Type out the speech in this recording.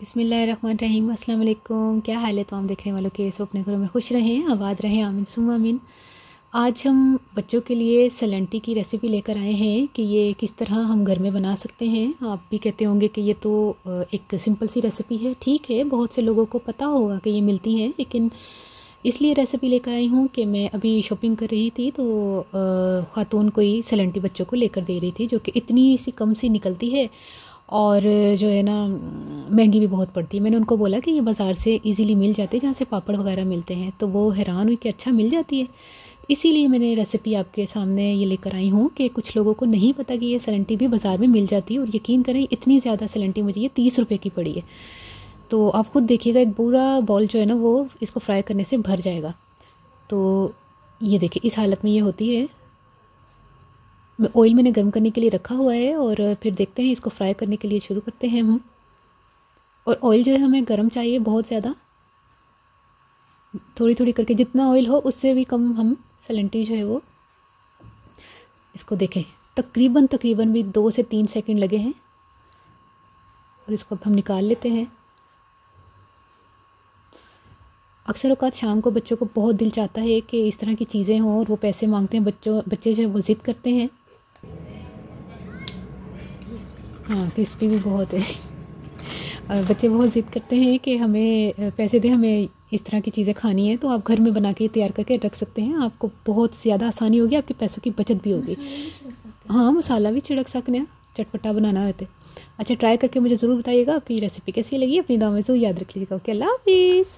बिस्मिल्लाहिर्रहमानिर्रहीम। अस्सलाम वालेकुम। क्या हाल है तमाम देखने वालों के? सब अपने घरों में खुश रहें, आबाद रहें, आमीन सुम्मा आमीन। आज हम बच्चों के लिए सलंटी की रेसिपी लेकर आए हैं कि ये किस तरह हम घर में बना सकते हैं। आप भी कहते होंगे कि ये तो एक सिंपल सी रेसिपी है। ठीक है, बहुत से लोगों को पता होगा कि ये मिलती हैं, लेकिन इसलिए रेसिपी लेकर आई हूँ कि मैं अभी शॉपिंग कर रही थी तो ख़ातून कोई सलंटी बच्चों को लेकर दे रही थी, जो कि इतनी सी कम सी निकलती है और जो है ना महंगी भी बहुत पड़ती है। मैंने उनको बोला कि ये बाज़ार से इजीली मिल जाती है, जहाँ से पापड़ वगैरह मिलते हैं, तो वो हैरान हुई कि अच्छा मिल जाती है। इसीलिए मैंने रेसिपी आपके सामने ये लेकर आई हूँ कि कुछ लोगों को नहीं पता कि ये सलंटी भी बाज़ार में मिल जाती है। और यकीन करें, इतनी ज़्यादा सलंटी मुझे ये 30 रुपये की पड़ी है। तो आप ख़ुद देखिएगा, एक पूरा बॉल जो है ना वो इसको फ्राई करने से भर जाएगा। तो ये देखिए, इस हालत में ये होती है। ऑयल मैंने गर्म करने के लिए रखा हुआ है और फिर देखते हैं, इसको फ्राई करने के लिए शुरू करते हैं हम। और ऑयल जो है हमें गर्म चाहिए, बहुत ज़्यादा, थोड़ी थोड़ी करके, जितना ऑयल हो उससे भी कम हम सलंटी जो है वो, इसको देखें, तकरीबन भी 2 से 3 सेकंड लगे हैं। और इसको अब हम निकाल लेते हैं। अक्सर औक़ात शाम को बच्चों को बहुत दिल चाहता है कि इस तरह की चीज़ें हों और वो पैसे मांगते हैं। बच्चे जो है वो ज़िद करते हैं। हाँ, क्रिस्पी भी बहुत है। और बच्चे बहुत ज़िद करते हैं कि हमें पैसे दें, हमें इस तरह की चीज़ें खानी है। तो आप घर में बना के तैयार करके रख सकते हैं। आपको बहुत ज़्यादा आसानी होगी, आपके पैसों की बचत भी होगी। हाँ, मसाला भी छिड़क सकते हैं, चटपटा बनाना होते। अच्छा, ट्राई करके मुझे ज़रूर बताइएगा आपकी रेसिपी कैसी लगी। अपनी दुआ में ज़रूर याद रख लीजिएगा। ओके, अल्लाह हाफिज़।